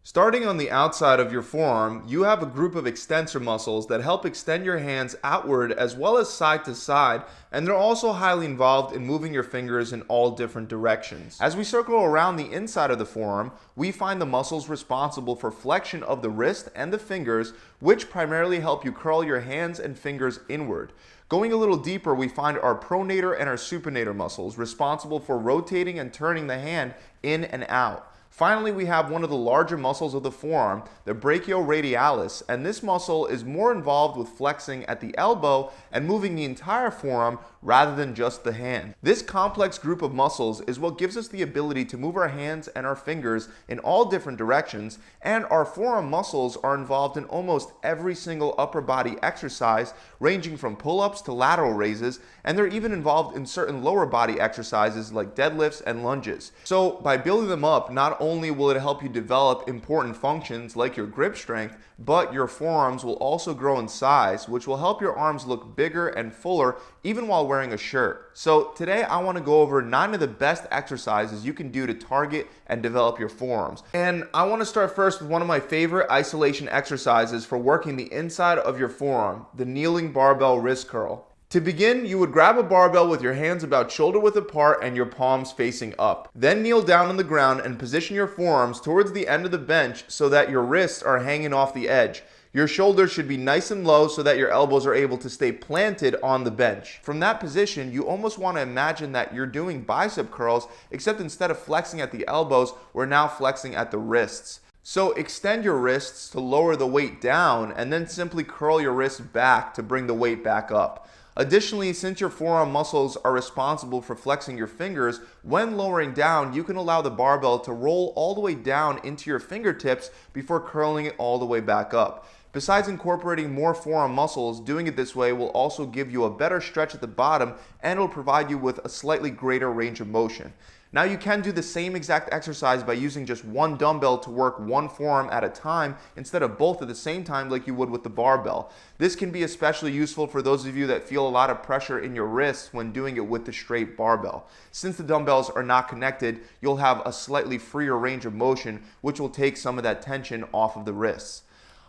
Starting on the outside of your forearm, you have a group of extensor muscles that help extend your hands outward as well as side to side, and they're also highly involved in moving your fingers in all different directions. As we circle around the inside of the forearm, we find the muscles responsible for flexion of the wrist and the fingers, which primarily help you curl your hands and fingers inward. Going a little deeper, we find our pronator and our supinator muscles responsible for rotating and turning the hand in and out. Finally, we have one of the larger muscles of the forearm, the brachioradialis, and this muscle is more involved with flexing at the elbow and moving the entire forearm rather than just the hand. This complex group of muscles is what gives us the ability to move our hands and our fingers in all different directions, and our forearm muscles are involved in almost every single upper body exercise, ranging from pull-ups to lateral raises, and they're even involved in certain lower body exercises like deadlifts and lunges. So by building them up, not only will it help you develop important functions like your grip strength, but your forearms will also grow in size, which will help your arms look bigger and fuller even while wearing a shirt. So today I want to go over 9 of the best exercises you can do to target and develop your forearms. And I want to start first with one of my favorite isolation exercises for working the inside of your forearm, the kneeling barbell wrist curl. To begin, you would grab a barbell with your hands about shoulder width apart and your palms facing up. Then kneel down on the ground and position your forearms towards the end of the bench so that your wrists are hanging off the edge. Your shoulders should be nice and low so that your elbows are able to stay planted on the bench. From that position, you almost want to imagine that you're doing bicep curls, except instead of flexing at the elbows, we're now flexing at the wrists. So extend your wrists to lower the weight down and then simply curl your wrists back to bring the weight back up. Additionally, since your forearm muscles are responsible for flexing your fingers, when lowering down, you can allow the barbell to roll all the way down into your fingertips before curling it all the way back up. Besides incorporating more forearm muscles, doing it this way will also give you a better stretch at the bottom and it'll provide you with a slightly greater range of motion. Now you can do the same exact exercise by using just one dumbbell to work one forearm at a time instead of both at the same time like you would with the barbell. This can be especially useful for those of you that feel a lot of pressure in your wrists when doing it with the straight barbell. Since the dumbbells are not connected, you'll have a slightly freer range of motion, which will take some of that tension off of the wrists.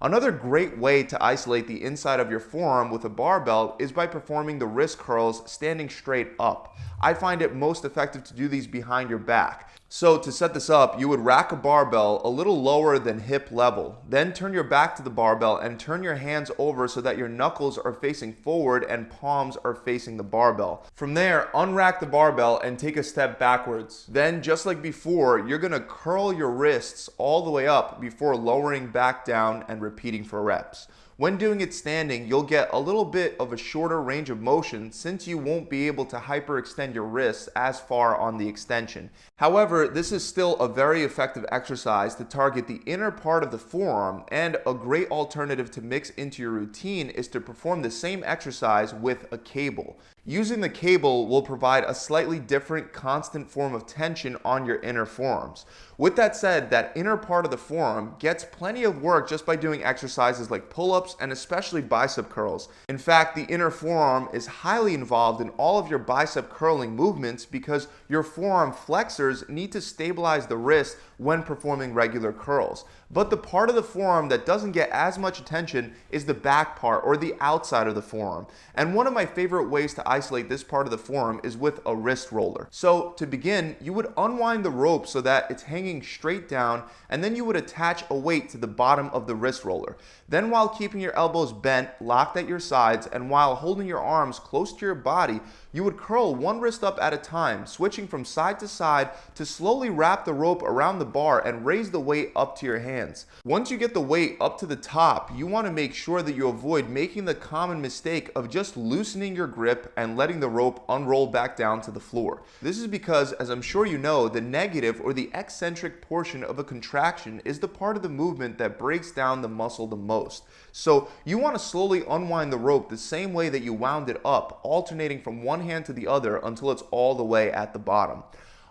Another great way to isolate the inside of your forearm with a barbell is by performing the wrist curls standing straight up. I find it most effective to do these behind your back. So to set this up, you would rack a barbell a little lower than hip level. Then turn your back to the barbell and turn your hands over so that your knuckles are facing forward and palms are facing the barbell. From there, unrack the barbell and take a step backwards. Then, just like before, you're going to curl your wrists all the way up before lowering back down and repeating for reps. When doing it standing, you'll get a little bit of a shorter range of motion since you won't be able to hyperextend your wrists as far on the extension. However, this is still a very effective exercise to target the inner part of the forearm, and a great alternative to mix into your routine is to perform the same exercise with a cable. Using the cable will provide a slightly different constant form of tension on your inner forearms. With that said, that inner part of the forearm gets plenty of work just by doing exercises like pull-ups and especially bicep curls. In fact, the inner forearm is highly involved in all of your bicep curling movements because your forearm flexors need to stabilize the wrist when performing regular curls. But the part of the forearm that doesn't get as much attention is the back part, or the outside of the forearm. And one of my favorite ways to isolate this part of the forearm is with a wrist roller. So to begin, you would unwind the rope so that it's hanging straight down, and then you would attach a weight to the bottom of the wrist roller. Then, while keeping your elbows bent, locked at your sides, and while holding your arms close to your body, you would curl one wrist up at a time, switching from side to side to slowly wrap the rope around the bar and raise the weight up to your hands. Once you get the weight up to the top, you want to make sure that you avoid making the common mistake of just loosening your grip and letting the rope unroll back down to the floor. This is because, as I'm sure you know, the negative or the eccentric portion of a contraction is the part of the movement that breaks down the muscle the most. So you want to slowly unwind the rope the same way that you wound it up, alternating from one hand to the other until it's all the way at the bottom.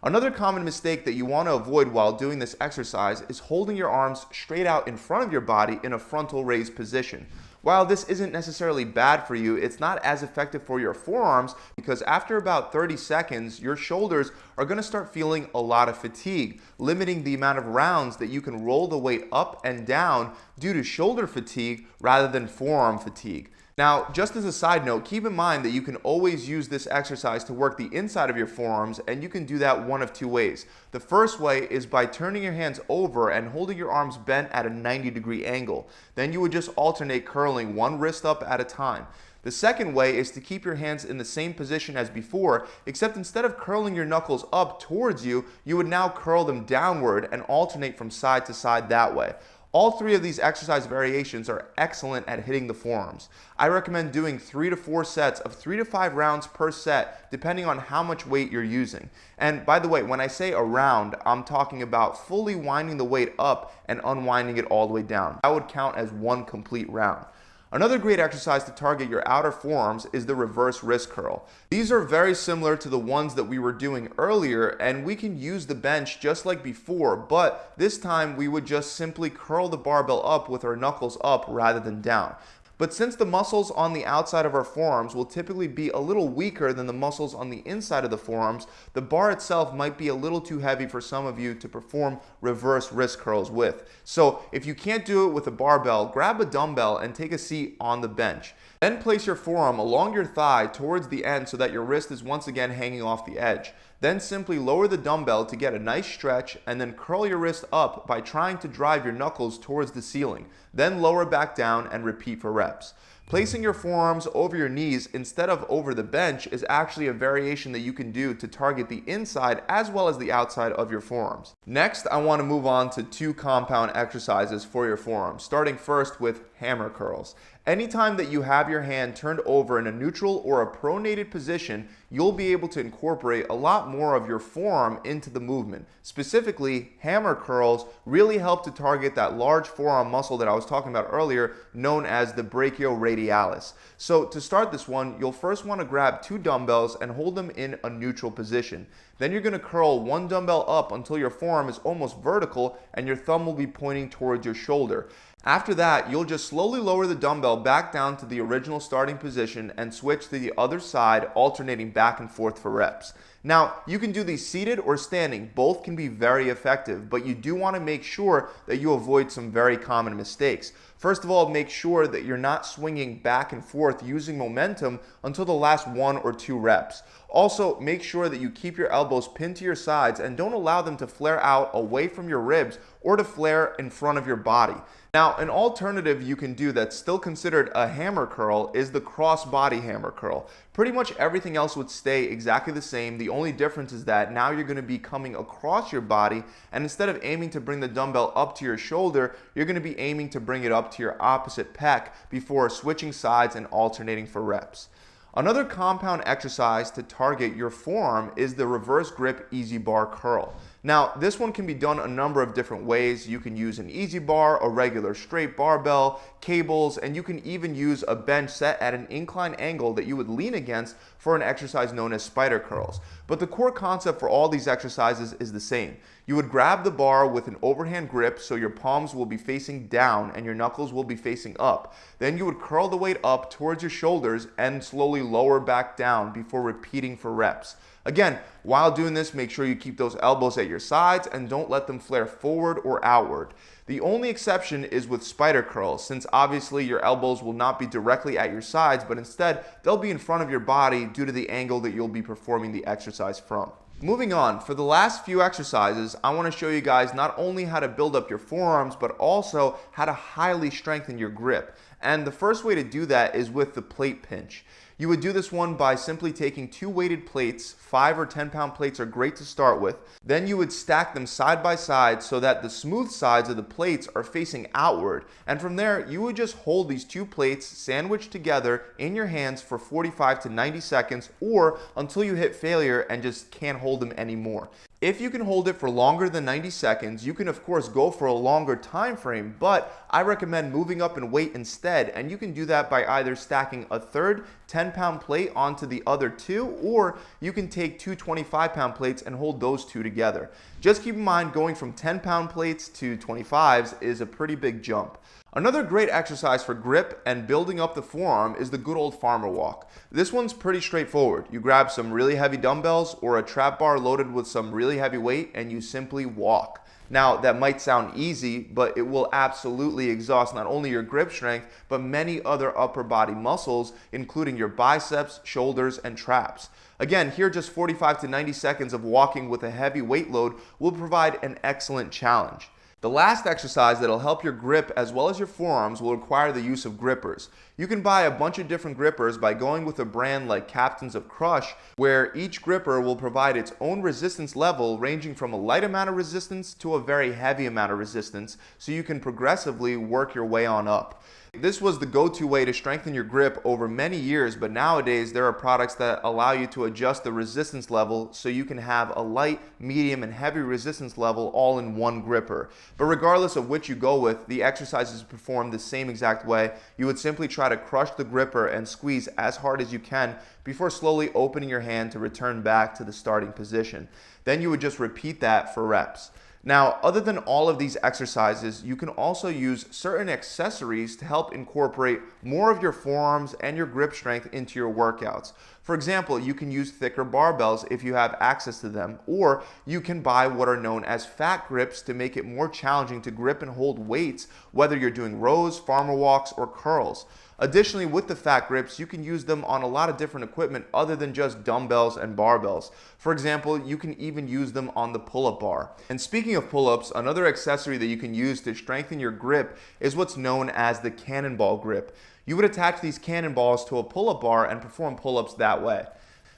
Another common mistake that you want to avoid while doing this exercise is holding your arms straight out in front of your body in a frontal raise position. While this isn't necessarily bad for you, it's not as effective for your forearms because after about 30 seconds, your shoulders are going to start feeling a lot of fatigue, limiting the amount of rounds that you can roll the weight up and down due to shoulder fatigue rather than forearm fatigue. Now, just as a side note, keep in mind that you can always use this exercise to work the inside of your forearms, and you can do that one of two ways. The first way is by turning your hands over and holding your arms bent at a 90-degree angle. Then you would just alternate curling one wrist up at a time. The second way is to keep your hands in the same position as before, except instead of curling your knuckles up towards you, you would now curl them downward and alternate from side to side that way. All three of these exercise variations are excellent at hitting the forearms. I recommend doing 3 to 4 sets of 3 to 5 rounds per set, depending on how much weight you're using. And by the way, when I say a round, I'm talking about fully winding the weight up and unwinding it all the way down. That would count as one complete round. Another great exercise to target your outer forearms is the reverse wrist curl. These are very similar to the ones that we were doing earlier, and we can use the bench just like before, but this time we would just simply curl the barbell up with our knuckles up rather than down. But since the muscles on the outside of our forearms will typically be a little weaker than the muscles on the inside of the forearms, the bar itself might be a little too heavy for some of you to perform reverse wrist curls with. So if you can't do it with a barbell, grab a dumbbell and take a seat on the bench. Then place your forearm along your thigh towards the end so that your wrist is once again hanging off the edge. Then simply lower the dumbbell to get a nice stretch and then curl your wrist up by trying to drive your knuckles towards the ceiling. Then lower back down and repeat for reps. Placing your forearms over your knees instead of over the bench is actually a variation that you can do to target the inside as well as the outside of your forearms. Next, I want to move on to 2 compound exercises for your forearms, starting first with hammer curls. Anytime that you have your hand turned over in a neutral or a pronated position, you'll be able to incorporate a lot more of your forearm into the movement. Specifically, hammer curls really help to target that large forearm muscle that I was talking about earlier, known as the brachioradialis. So to start this one, you'll first want to grab 2 dumbbells and hold them in a neutral position. Then you're going to curl 1 dumbbell up until your forearm is almost vertical and your thumb will be pointing towards your shoulder. After that, you'll just slowly lower the dumbbell back down to the original starting position and switch to the other side, alternating back and forth for reps. Now, you can do these seated or standing. Both can be very effective, but you do want to make sure that you avoid some very common mistakes. First of all, make sure that you're not swinging back and forth using momentum until the last 1 or 2 reps. Also, make sure that you keep your elbows pinned to your sides and don't allow them to flare out away from your ribs or to flare in front of your body. Now, an alternative you can do that's still considered a hammer curl is the cross-body hammer curl. Pretty much everything else would stay exactly the same. The only difference is that now you're going to be coming across your body, and instead of aiming to bring the dumbbell up to your shoulder, you're going to be aiming to bring it up to your opposite pec before switching sides and alternating for reps. Another compound exercise to target your forearm is the reverse grip easy bar curl. Now, this one can be done a number of different ways. You can use an easy bar, a regular straight barbell, cables, and you can even use a bench set at an incline angle that you would lean against for an exercise known as spider curls. But the core concept for all these exercises is the same. You would grab the bar with an overhand grip so your palms will be facing down and your knuckles will be facing up. Then you would curl the weight up towards your shoulders and slowly lower back down before repeating for reps. Again, while doing this, make sure you keep those elbows at your sides and don't let them flare forward or outward. The only exception is with spider curls, since obviously your elbows will not be directly at your sides, but instead they'll be in front of your body due to the angle that you'll be performing the exercise from. Moving on, for the last few exercises, I want to show you guys not only how to build up your forearms, but also how to highly strengthen your grip. And the first way to do that is with the plate pinch. You would do this one by simply taking 2 weighted plates. 5 or 10 pound plates are great to start with. Then you would stack them side by side so that the smooth sides of the plates are facing outward. And from there, you would just hold these 2 plates sandwiched together in your hands for 45 to 90 seconds or until you hit failure and just can't hold them anymore. If you can hold it for longer than 90 seconds, you can of course go for a longer time frame, but I recommend moving up in weight instead, and you can do that by either stacking a third 10-pound plate onto the other 2, or you can take 2 25-pound plates and hold those 2 together. Just keep in mind, going from 10-pound plates to 25s is a pretty big jump. Another great exercise for grip and building up the forearm is the good old farmer walk. This one's pretty straightforward. You grab some really heavy dumbbells or a trap bar loaded with some really heavy weight and you simply walk. Now, that might sound easy, but it will absolutely exhaust not only your grip strength, but many other upper body muscles, including your biceps, shoulders, and traps. Again, here just 45 to 90 seconds of walking with a heavy weight load will provide an excellent challenge. The last exercise that'll help your grip as well as your forearms will require the use of grippers. You can buy a bunch of different grippers by going with a brand like Captains of Crush, where each gripper will provide its own resistance level ranging from a light amount of resistance to a very heavy amount of resistance, so you can progressively work your way on up. This was the go-to way to strengthen your grip over many years, but nowadays there are products that allow you to adjust the resistance level so you can have a light, medium, and heavy resistance level all in one gripper. But regardless of which you go with, the exercises perform the same exact way. You would simply try to crush the gripper and squeeze as hard as you can before slowly opening your hand to return back to the starting position. Then you would just repeat that for reps. Now, other than all of these exercises, you can also use certain accessories to help incorporate more of your forearms and your grip strength into your workouts. For example, you can use thicker barbells if you have access to them, or you can buy what are known as fat grips to make it more challenging to grip and hold weights, whether you're doing rows, farmer walks, or curls. Additionally, with the fat grips, you can use them on a lot of different equipment other than just dumbbells and barbells. For example, you can even use them on the pull-up bar. And speaking of pull-ups, another accessory that you can use to strengthen your grip is what's known as the cannonball grip. You would attach these cannonballs to a pull-up bar and perform pull-ups that way.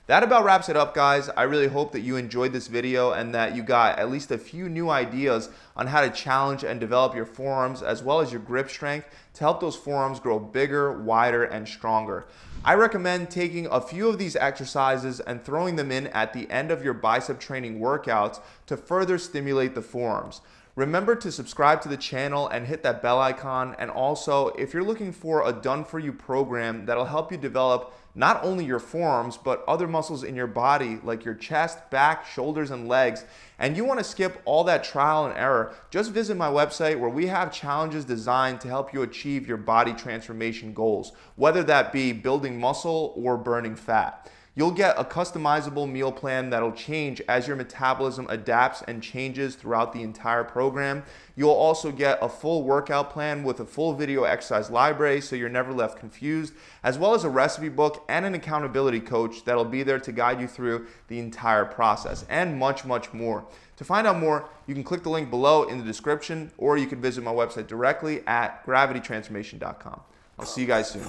That about wraps it up, guys. I really hope that you enjoyed this video and that you got at least a few new ideas on how to challenge and develop your forearms as well as your grip strength to help those forearms grow bigger, wider, and stronger. I recommend taking a few of these exercises and throwing them in at the end of your bicep training workouts to further stimulate the forearms. Remember to subscribe to the channel and hit that bell icon. And also, if you're looking for a done-for-you program that'll help you develop not only your forearms, but other muscles in your body like your chest, back, shoulders, and legs, and you want to skip all that trial and error, just visit my website where we have challenges designed to help you achieve your body transformation goals, whether that be building muscle or burning fat. You'll get a customizable meal plan that'll change as your metabolism adapts and changes throughout the entire program. You'll also get a full workout plan with a full video exercise library so you're never left confused, as well as a recipe book and an accountability coach that'll be there to guide you through the entire process, and much, much more. To find out more, you can click the link below in the description, or you can visit my website directly at gravitytransformation.com. I'll see you guys soon.